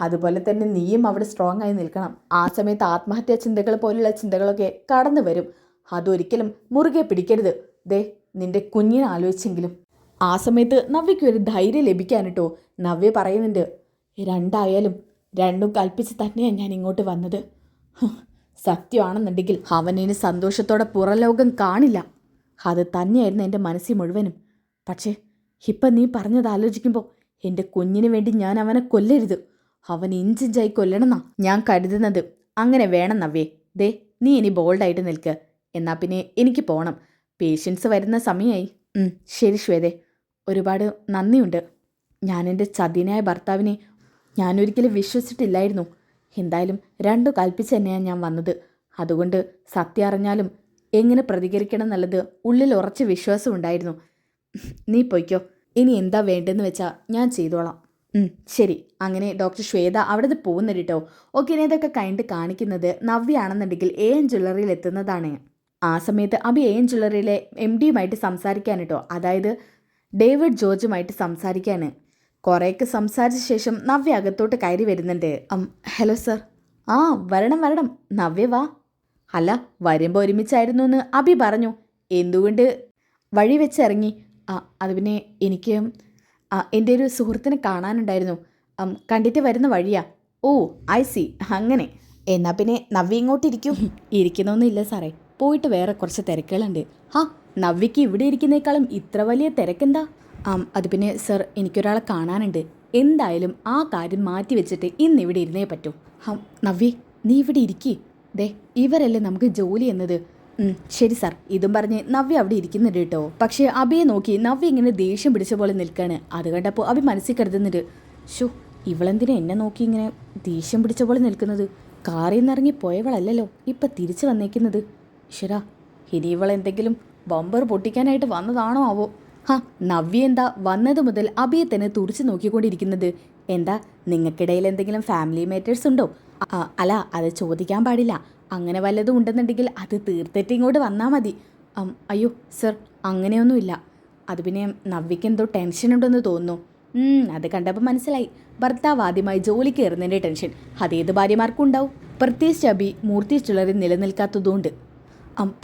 അതുപോലെ തന്നെ നീയും അവിടെ സ്ട്രോങ് ആയി നിൽക്കണം. ആ സമയത്ത് ആത്മഹത്യാ ചിന്തകൾ പോലുള്ള ചിന്തകളൊക്കെ കടന്നു വരും. അതൊരിക്കലും മുറുകെ പിടിക്കരുത്. ദേ നിന്റെ കുഞ്ഞിനെ ആലോചിച്ചെങ്കിലും. ആ സമയത്ത് നവ്യയ്ക്ക് ഒരു ധൈര്യം ലഭിക്കാനിട്ടോ നവ്യ പറയുന്നുണ്ട്, രണ്ടായാലും രണ്ടും കൽപ്പിച്ച് തന്നെയാണ് ഞാൻ ഇങ്ങോട്ട് വന്നത്. സത്യമാണെന്നുണ്ടെങ്കിൽ അവനിന് സന്തോഷത്തോടെ പുറലോകം കാണില്ല. അത് തന്നെയായിരുന്നു എൻ്റെ മനസ്സിൽ മുഴുവനും. പക്ഷേ ഇപ്പം നീ പറഞ്ഞത് ആലോചിക്കുമ്പോൾ എൻ്റെ കുഞ്ഞിന് വേണ്ടി ഞാൻ അവനെ കൊല്ലരുത്. അവൻ ഇഞ്ചിഞ്ചായി കൊല്ലണമെന്നാ ഞാൻ കരുതുന്നത്. അങ്ങനെ വേണം നവ്യേ. ദേ നീ ഇനി ബോൾഡായിട്ട് നിൽക്ക്. എന്നാൽ പിന്നെ എനിക്ക് പോകണം. പേഷ്യൻസ് വരുന്ന സമയമായി. ശരി ശ്വേതേ, ഒരുപാട് നന്ദിയുണ്ട്. ഞാൻ എൻ്റെ ചതിയനായ ഭർത്താവിനെ ഞാനൊരിക്കലും വിശ്വസിച്ചിട്ടില്ലായിരുന്നു. എന്തായാലും രണ്ടു കൽപ്പിച്ച് തന്നെയാണ് ഞാൻ വന്നത്. അതുകൊണ്ട് സത്യം അറിഞ്ഞാലും എങ്ങനെ പ്രതികരിക്കണം എന്നുള്ളത് ഉള്ളിൽ ഉറച്ച വിശ്വാസം ഉണ്ടായിരുന്നു. നീ പൊയ്ക്കോ. ഇനി എന്താ വേണ്ടതെന്ന് വെച്ചാൽ ഞാൻ ചെയ്തോളാം. ശരി. അങ്ങനെ ഡോക്ടർ ശ്വേത അവിടെ നിന്ന് പോകുന്നുണ്ട് കേട്ടോ. ഓക്കെ, ഇനി ഇതൊക്കെ കഴിഞ്ഞിട്ട് കാണിക്കുന്നത് നവ്യാണെന്നുണ്ടെങ്കിൽ AN ജ്വല്ലറിയിൽ എത്തുന്നതാണ്. ആ സമയത്ത് അബി AN ജ്വല്ലറിയിലെ MDയുമായിട്ട് സംസാരിക്കാൻ കേട്ടോ, അതായത് ഡേവിഡ് ജോർജുമായിട്ട് സംസാരിക്കാൻ. കുറേയൊക്കെ സംസാരിച്ച ശേഷം നവ്യ അകത്തോട്ട് കയറി വരുന്നുണ്ട്. Hello sir. ആ വരണം വരണം, നവ്യ വാ. അല്ല, വരുമ്പോൾ ഒരുമിച്ചായിരുന്നു എന്ന് അബി പറഞ്ഞു. എന്തുകൊണ്ട് വഴി വെച്ചിറങ്ങി? അത് പിന്നെ എനിക്ക് എൻ്റെ ഒരു സുഹൃത്തിനെ കാണാനുണ്ടായിരുന്നു. കണ്ടിട്ട് വരുന്ന വഴിയാ. ഓ ഐ സി, അങ്ങനെ. എന്നാൽ പിന്നെ നവ്യ ഇങ്ങോട്ട് ഇരിക്കൂ. ഇരിക്കണമെന്നില്ല സാറേ, പോയിട്ട് വേറെ കുറച്ച് തിരക്കുകളുണ്ട്. നവ്യയ്ക്ക് ഇവിടെ ഇരിക്കുന്നേക്കാളും ഇത്ര വലിയ തിരക്കെന്താ? അത് പിന്നെ സർ, എനിക്കൊരാളെ കാണാനുണ്ട്. എന്തായാലും ആ കാര്യം മാറ്റി വെച്ചിട്ട് ഇന്നിവിടെ ഇരുന്നേ പറ്റൂ. നവ്യ നീ ഇവിടെ ഇരിക്കേ. ദേ ഇവരല്ലേ നമുക്ക് ജോലി എന്നത്. ശരി സാർ. ഇതും പറഞ്ഞ് നവ്യ അവിടെ ഇരിക്കുന്നുണ്ട് കേട്ടോ. പക്ഷേ അബിയെ നോക്കി നവ്യ ഇങ്ങനെ ദേഷ്യം പിടിച്ച പോലെ നിൽക്കുകയാണ്. അത് കണ്ടപ്പോൾ അബി മനസ്സിൽ കരുതുന്നുണ്ട്, ഷോ ഇവളെന്തിനാ എന്നെ നോക്കി ഇങ്ങനെ ദേഷ്യം പിടിച്ച പോലെ നിൽക്കുന്നത്? കാറിൽ നിന്ന് ഇറങ്ങി പോയവളല്ലല്ലോ ഇപ്പം തിരിച്ചു വന്നേക്കുന്നത്. ഈശ്വരാ, ഇനി ഇവളെന്തെങ്കിലും ബമ്പർ പൊട്ടിക്കാനായിട്ട് വന്നതാണോ ആവോ? നവ്യ എന്താ വന്നത് മുതൽ അബിയെ തന്നെ തുറിച്ച് നോക്കിക്കൊണ്ടിരിക്കുന്നത്? എന്താ നിങ്ങൾക്കിടയിൽ എന്തെങ്കിലും ഫാമിലി മാറ്റേഴ്സ് ഉണ്ടോ? അല്ല, അത് ചോദിക്കാൻ പാടില്ല. അങ്ങനെ വല്ലതും ഉണ്ടെന്നുണ്ടെങ്കിൽ അത് തീർത്തിട്ട് ഇങ്ങോട്ട് വന്നാൽ മതി. അയ്യോ സർ, അങ്ങനെയൊന്നുമില്ല. അത് പിന്നെ നവ്യയ്ക്ക് എന്തോ ടെൻഷൻ ഉണ്ടെന്ന് തോന്നുന്നു. അത് കണ്ടപ്പോൾ മനസ്സിലായി. ഭർത്താവ് ആദ്യമായി ജോലി കയറുന്നതിൻ്റെ ടെൻഷൻ അതേത് ഭാര്യമാർക്കും ഉണ്ടാവും. പ്രത്യേകിച്ച് അബി മൂർത്തി ജ്വല്ലറി നിലനിൽക്കാത്തതുകൊണ്ട്.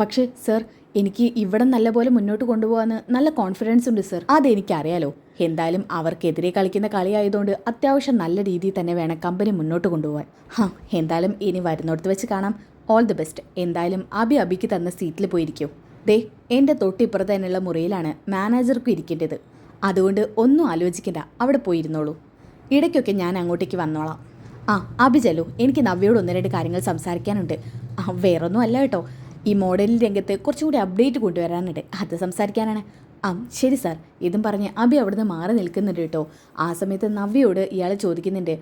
പക്ഷേ സർ, എനിക്ക് ഇവിടെ നല്ലപോലെ മുന്നോട്ട് കൊണ്ടുപോകാമെന്ന് നല്ല കോൺഫിഡൻസ് ഉണ്ട് സർ. അതെനിക്കറിയാലോ. എന്തായാലും അവർക്കെതിരെ കളിക്കുന്ന കളിയായതുകൊണ്ട് അത്യാവശ്യം നല്ല രീതിയിൽ തന്നെ വേണം കമ്പനി മുന്നോട്ട് കൊണ്ടുപോകാൻ. എന്തായാലും ഇനി വരുന്നിടത്ത് വെച്ച് കാണാം. All the best. എന്തായാലും അബിക്ക് തന്ന സീറ്റിൽ പോയിരിക്കും. ദേ എൻ്റെ തൊട്ടിപ്പുറത്ത് തന്നെയുള്ള മുറിയിലാണ് മാനേജർക്കും ഇരിക്കേണ്ടത്. അതുകൊണ്ട് ഒന്നും ആലോചിക്കണ്ട, അവിടെ പോയിരുന്നോളൂ. ഇടയ്ക്കൊക്കെ ഞാൻ അങ്ങോട്ടേക്ക് വന്നോളാം. അബി ചെല്ലു, എനിക്ക് നവ്യയോട് 1-2 കാര്യങ്ങൾ സംസാരിക്കാനുണ്ട്. വേറൊന്നും അല്ല കേട്ടോ, ഈ മോഡലിംഗ് രംഗത്ത് കുറച്ചും കൂടി അപ്ഡേറ്റ് കൊണ്ടുവരാനുണ്ട്, അത് സംസാരിക്കാനാണ്. ശരി സാർ. ഇതും പറഞ്ഞ് അബി അവിടുന്ന് മാറി നിൽക്കുന്നുണ്ട് കേട്ടോ. ആ സമയത്ത് നവ്യയോട് ഇയാൾ ചോദിക്കുന്നുണ്ട്,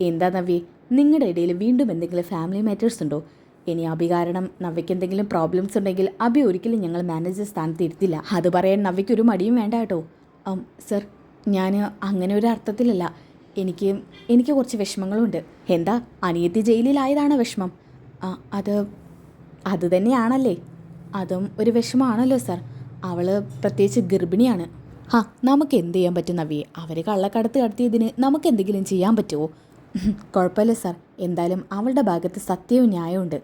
എന്താ നവ്യ, നിങ്ങളുടെ ഇടയിൽ വീണ്ടും എന്തെങ്കിലും ഫാമിലി മാറ്റേഴ്സ് ഉണ്ടോ? ഇനി അബി കാരണം നവ്യയ്ക്ക് എന്തെങ്കിലും പ്രോബ്ലംസ് ഉണ്ടെങ്കിൽ അബി ഒരിക്കലും ഞങ്ങൾ മാനേജർ സ്ഥാനത്ത് ഇരുത്തില്ല. അത് പറയാൻ നവ്യയ്ക്കൊരു മടിയും വേണ്ട കേട്ടോ. സർ, ഞാൻ അങ്ങനെ ഒരു അർത്ഥത്തിലല്ല. എനിക്ക് കുറച്ച് വിഷമങ്ങളുണ്ട്. എന്താ, അനിയത്തി ജയിലിലായതാണോ വിഷമം? അത് തന്നെയാണല്ലേ. അതും ഒരു വിഷമമാണല്ലോ സർ. അവൾ പ്രത്യേകിച്ച് ഗർഭിണിയാണ്. നമുക്ക് എന്ത് ചെയ്യാൻ പറ്റും നവ്യേ? അവർ കള്ളക്കടത്ത് കടത്തിയതിന് നമുക്ക് എന്തെങ്കിലും ചെയ്യാൻ പറ്റുമോ? കുഴപ്പമില്ല സാർ. എന്തായാലും അവളുടെ ഭാഗത്ത് സത്യവും ന്യായമുണ്ട്.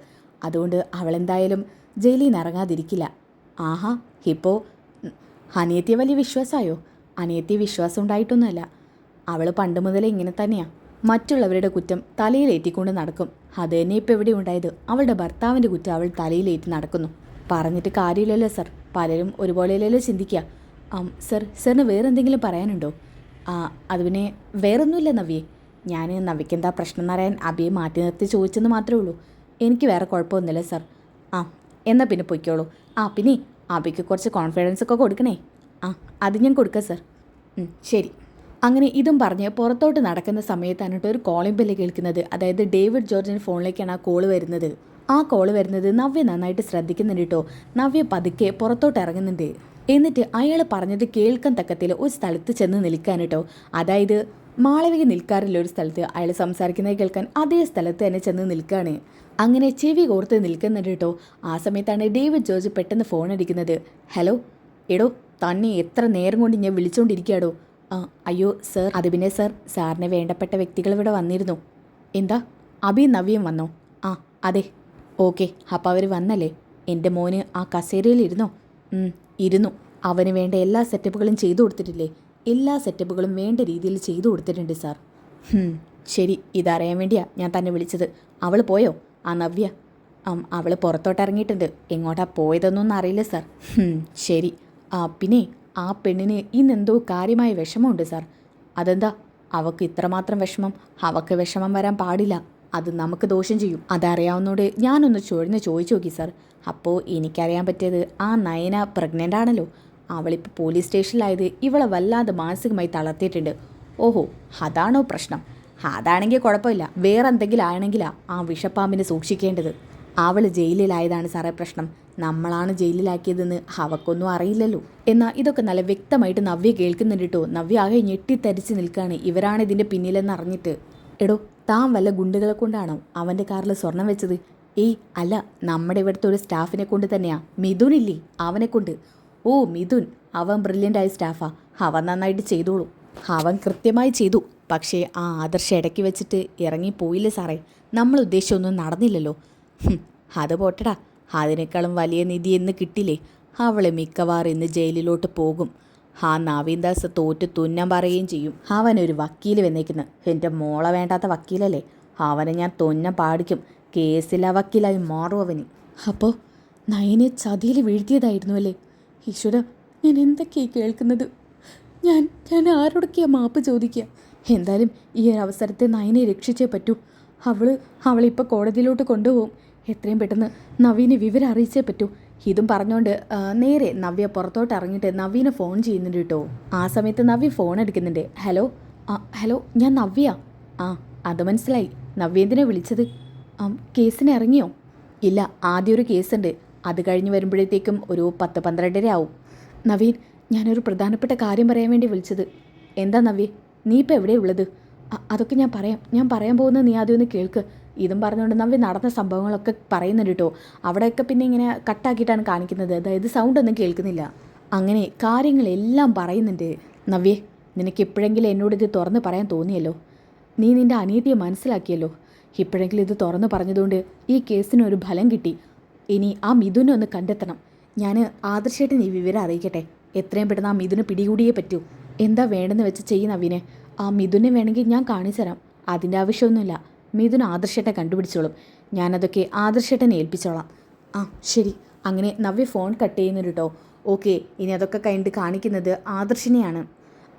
അതുകൊണ്ട് അവളെന്തായാലും ജയിലിൽ നിന്ന് ഇറങ്ങാതിരിക്കില്ല. ഇപ്പോൾ അനിയത്തിയെ വലിയ വിശ്വാസമായോ? അനിയത്തിയെ വിശ്വാസം ഉണ്ടായിട്ടൊന്നുമല്ല. അവൾ പണ്ട് മുതലേ ഇങ്ങനെ തന്നെയാണ്. മറ്റുള്ളവരുടെ കുറ്റം തലയിലേറ്റിക്കൊണ്ട് നടക്കും. അത് തന്നെ ഇപ്പോൾ എവിടെ ഉണ്ടായത്? അവളുടെ ഭർത്താവിൻ്റെ കുറ്റം അവൾ തലയിലേറ്റി നടക്കുന്നു. പറഞ്ഞിട്ട് കാര്യമില്ലല്ലോ സർ. പലരും ഒരുപോലെയല്ലല്ലോ ചിന്തിക്കുക. സർ, സാറിന് വേറെന്തെങ്കിലും പറയാനുണ്ടോ? അത് പിന്നെ വേറൊന്നുമില്ല നവ്യേ, ഞാൻ നവ്യക്ക് എന്താ പ്രശ്നം എന്നറിയാൻ അബിയെ മാറ്റി നിർത്തി ചോദിച്ചെന്ന് മാത്രമേ ഉള്ളൂ. എനിക്ക് വേറെ കുഴപ്പമൊന്നുമില്ല സാർ. എന്നാൽ പിന്നെ പൊയ്ക്കോളൂ. പിന്നെ അബിക്ക് കുറച്ച് കോൺഫിഡൻസ് ഒക്കെ കൊടുക്കണേ. അത് ഞാൻ കൊടുക്കാം സാർ. ശരി. അങ്ങനെ ഇതും പറഞ്ഞ് പുറത്തോട്ട് നടക്കുന്ന സമയത്താണ് കേട്ടോ ഒരു കോളിംഗ് ബെല്ല് കേൾക്കുന്നത്. അതായത് ഡേവിഡ് ജോർജിൻ്റെ ഫോണിലേക്കാണ് ആ കോള് വരുന്നത്. ആ കോള് വരുന്നത് നവ്യ നന്നായിട്ട് ശ്രദ്ധിക്കുന്നുണ്ട് കേട്ടോ. നവ്യ പതുക്കെ പുറത്തോട്ട് ഇറങ്ങുന്നുണ്ട്. എന്നിട്ട് അയാൾ പറഞ്ഞത് കേൾക്കാൻ തക്കത്തിൽ ഒരു സ്ഥലത്ത് ചെന്ന് നിൽക്കാൻ കേട്ടോ. അതായത് മാളവിക നിൽക്കാറില്ല ഒരു സ്ഥലത്ത്, അയാൾ സംസാരിക്കുന്നത് കേൾക്കാൻ അതേ സ്ഥലത്ത് തന്നെ ചെന്ന് നിൽക്കുകയാണ്. അങ്ങനെ ചെവി കോർത്ത് നിൽക്കുന്നുണ്ട് കേട്ടോ. ആ സമയത്താണ് ഡേവിഡ് ജോർജ് പെട്ടെന്ന് ഫോൺ അടിക്കുന്നത്. ഹലോ, എടോ തന്നെ എത്ര നേരം കൊണ്ട് ഞാൻ വിളിച്ചുകൊണ്ടിരിക്കുകയാടോ. അയ്യോ സർ, അത് പിന്നെ സർ, സാറിന് വേണ്ടപ്പെട്ട വ്യക്തികൾ ഇവിടെ വന്നിരുന്നു. എന്താ, അബി നവ്യം വന്നോ? അതെ. ഓക്കെ, അപ്പോൾ അവർ വന്നല്ലേ? എൻ്റെ മോന് ആ കസേരയിലിരുന്നോ? ഇരുന്നു. അവന് വേണ്ട എല്ലാ സെറ്റപ്പുകളും ചെയ്തു കൊടുത്തിട്ടില്ലേ? എല്ലാ സെറ്റപ്പുകളും വേണ്ട രീതിയിൽ ചെയ്തു കൊടുത്തിട്ടുണ്ട് സാർ. ശരി, ഇതറിയാൻ വേണ്ടിയാ ഞാൻ തന്നെ വിളിച്ചത്. അവൾ പോയോ ആ നവ്യ? അവൾ പുറത്തോട്ട് ഇറങ്ങിയിട്ടുണ്ട്. എങ്ങോട്ടാ പോയതെന്നൊന്നും അറിയില്ല സാർ. ശരി. പിന്നെ ആ പെണ്ണിന് ഇന്നെന്തോ കാര്യമായ വിഷമമുണ്ട് സാർ. അതെന്താ? അവൾക്ക് ഇത്രമാത്രം വിഷമം? അവൾക്ക് വിഷമം വരാൻ പാടില്ല, അത് നമുക്ക് ദോഷം ചെയ്യും. അതറിയാവുന്നോട് ഞാനൊന്ന് ചോദിച്ചു നോക്കി സാർ. അപ്പോൾ എനിക്കറിയാൻ പറ്റിയത് ആ നയന പ്രഗ്നൻ്റ് ആണല്ലോ. അവളിപ്പോൾ പോലീസ് സ്റ്റേഷനിലായത് ഇവളെ വല്ലാതെ മാനസികമായി തളർത്തിയിട്ടുണ്ട്. ഓഹോ, അതാണോ പ്രശ്നം? അതാണെങ്കിൽ കുഴപ്പമില്ല. വേറെ എന്തെങ്കിലും ആണെങ്കിലാ ആ വിഷപ്പാമ്പിനെ സൂക്ഷിക്കേണ്ടത്. അവൾ ജയിലിലായതാണ് സാറേ പ്രശ്നം. നമ്മളാണ് ജയിലിലാക്കിയതെന്ന് അവക്കൊന്നും അറിയില്ലല്ലോ. എന്നാൽ ഇതൊക്കെ നല്ല വ്യക്തമായിട്ട് നവ്യ കേൾക്കുന്നുണ്ട് കേട്ടോ. നവ്യ ആകെ ഞെട്ടിത്തരിച്ച് നിൽക്കുകയാണ് ഇവരാണ് ഇതിൻ്റെ പിന്നിലെന്ന് അറിഞ്ഞിട്ട്. എടോ, താൻ വല്ല ഗുണ്ടുകളെ കൊണ്ടാണോ അവൻ്റെ കാറിൽ സ്വർണം വെച്ചത്? അല്ല, നമ്മുടെ ഇവിടുത്തെ ഒരു സ്റ്റാഫിനെ കൊണ്ട് തന്നെയാ. മിഥുനില്ലേ, അവനെ കൊണ്ട്. ഓ മിഥുൻ, അവൻ ബ്രില്യൻ്റായ സ്റ്റാഫാ. അവൻ നന്നായിട്ട് ചെയ്തോളൂ. അവൻ കൃത്യമായി ചെയ്തു. പക്ഷേ ആ ആദർശ ഇടയ്ക്ക് വെച്ചിട്ട് ഇറങ്ങിപ്പോയില്ലേ സാറേ. നമ്മൾ ഉദ്ദേശിച്ചൊന്നും നടന്നില്ലല്ലോ. അത് പോട്ടടാ, അതിനേക്കാളും വലിയ നിധി എന്ന് കിട്ടില്ലേ. അവളെ മിക്കവാറും ഇന്ന് ജയിലിലോട്ട് പോകും. ആ നവീൻദാസ് തോറ്റ് തുന്നം പറയുകയും ചെയ്യും. അവനൊരു വക്കീൽ വന്നേക്കുന്നു. എൻ്റെ മോളെ വേണ്ടാത്ത വക്കീലല്ലേ. അവനെ ഞാൻ തുന്നം പാടിക്കും. കേസിലെ വക്കീലായി മാറും അവന്. അപ്പോൾ നയനെ ചതിയിൽ വീഴ്ത്തിയതായിരുന്നു അല്ലേ? ഈശ്വര, ഞാൻ എന്തൊക്കെയാണ് കേൾക്കുന്നത്? ഞാൻ ആരോടൊക്കെയാണ് മാപ്പ് ചോദിക്കുക? എന്തായാലും ഈ ഒരു അവസരത്തെ നയനെ രക്ഷിച്ചേ പറ്റൂ. അവളിപ്പോൾ കോടതിയിലോട്ട് കൊണ്ടുപോകും. എത്രയും പെട്ടെന്ന് നവീനെ വിവരം അറിയിച്ചേ പറ്റൂ. ഇതും പറഞ്ഞുകൊണ്ട് നേരെ നവ്യ പുറത്തോട്ട് ഇറങ്ങിയിട്ട് നവീനെ ഫോൺ ചെയ്യുന്നുണ്ട് കേട്ടോ. ആ സമയത്ത് നവ്യ ഫോൺ എടുക്കുന്നുണ്ട്. ഹലോ, ഞാൻ നവ്യ. അത് മനസ്സിലായി. നവ്യ എന്തിനാ വിളിച്ചത്? കേസിന് ഇറങ്ങിയോ? ഇല്ല, ആദ്യം ഒരു കേസുണ്ട്. അത് കഴിഞ്ഞ് വരുമ്പോഴത്തേക്കും ഒരു 10-12 ആവും. നവീൻ, ഞാനൊരു പ്രധാനപ്പെട്ട കാര്യം പറയാൻ വേണ്ടി വിളിച്ചത്. എന്താ നവ്യ, നീ ഇപ്പോൾ എവിടെയാണ് ഉള്ളത്? അതൊക്കെ ഞാൻ പറയാൻ പോകുന്നത് നീ ആദ്യം ഒന്ന് കേൾക്ക്. ഇതും പറഞ്ഞുകൊണ്ട് നവ്യ നടന്ന സംഭവങ്ങളൊക്കെ പറയുന്നുണ്ട് കേട്ടോ. അവിടെയൊക്കെ പിന്നെ ഇങ്ങനെ കട്ടാക്കിയിട്ടാണ് കാണിക്കുന്നത്. അതായത് സൗണ്ടൊന്നും കേൾക്കുന്നില്ല. അങ്ങനെ കാര്യങ്ങളെല്ലാം പറയുന്നുണ്ട്. നവ്യേ, നിനക്ക് എപ്പോഴെങ്കിലും എന്നോടിത് തുറന്ന് പറയാൻ തോന്നിയല്ലോ. നീ നിൻ്റെ അനീതിയെ മനസ്സിലാക്കിയല്ലോ. ഇപ്പോഴെങ്കിലും ഇത് തുറന്ന് പറഞ്ഞതുകൊണ്ട് ഈ കേസിനൊരു ഫലം കിട്ടി. ഇനി ആ മിഥുനെ ഒന്ന് കണ്ടെത്തണം. ഞാൻ ആദർശമായിട്ട് നീ വിവരം അറിയിക്കട്ടെ. എത്രയും പെട്ടെന്ന് ആ മിഥുനെ പിടികൂടിയേ പറ്റൂ. എന്താ വേണ്ടെന്ന് വെച്ച് ചെയ്യും നവീനെ. ആ മിഥുനെ വേണമെങ്കിൽ ഞാൻ കാണിച്ചു തരാം. അതിൻ്റെ ആവശ്യമൊന്നുമില്ല. മിഥുൻ ആദർശേട്ടനെ കണ്ടുപിടിച്ചോളും. ഞാനതൊക്കെ ആദർശേട്ടനെ ഏൽപ്പിച്ചോളാം. ശരി. അങ്ങനെ നവ്യ ഫോൺ കട്ട് ചെയ്യുന്നുണ്ട് കേട്ടോ. ഓക്കെ, ഇനി അതൊക്കെ കഴിഞ്ഞിട്ട് കാണിക്കുന്നത് ആദർശിനെയാണ്.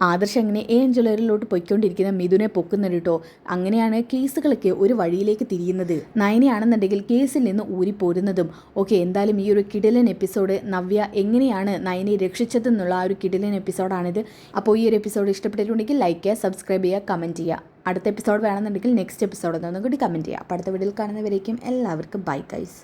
ആദർശ് അങ്ങനെ ജ്വല്ലറിയിലോട്ട് പൊയ്ക്കൊണ്ടിരിക്കുന്ന മിഥുനെ പൊക്കുന്നുണ്ട് കേട്ടോ. അങ്ങനെയാണ് കേസുകളൊക്കെ ഒരു വഴിയിലേക്ക് തിരിയുന്നത്. നയനയാണെന്നുണ്ടെങ്കിൽ കേസിൽ നിന്ന് ഊരിപ്പോരുന്നതും. ഓക്കെ, എന്തായാലും ഈ ഒരു കിടിലൻ എപ്പിസോഡ് നവ്യ എങ്ങനെയാണ് നയനെ രക്ഷിച്ചതെന്നുള്ള ആ ഒരു കിടിലൻ എപ്പിസോഡാണിത്. അപ്പോൾ ഈ ഒരു എപ്പിസോഡ് ഇഷ്ടപ്പെട്ടിട്ടുണ്ടെങ്കിൽ ലൈക്ക് ചെയ്യുക, സബ്സ്ക്രൈബ് ചെയ്യുക, കമൻറ്റ് ചെയ്യുക. അടുത്ത എപ്പിസോഡ് വേണമെന്നുണ്ടെങ്കിൽ നെക്സ്റ്റ് എപ്പിസോഡ് ഒന്നും കൂടി കമൻറ്റ് ചെയ്യുക. അപ്പോൾ അടുത്ത വീഡിയോയിൽ കാണുന്നവരേക്കും എല്ലാവർക്കും ബൈ ഗൈസ്.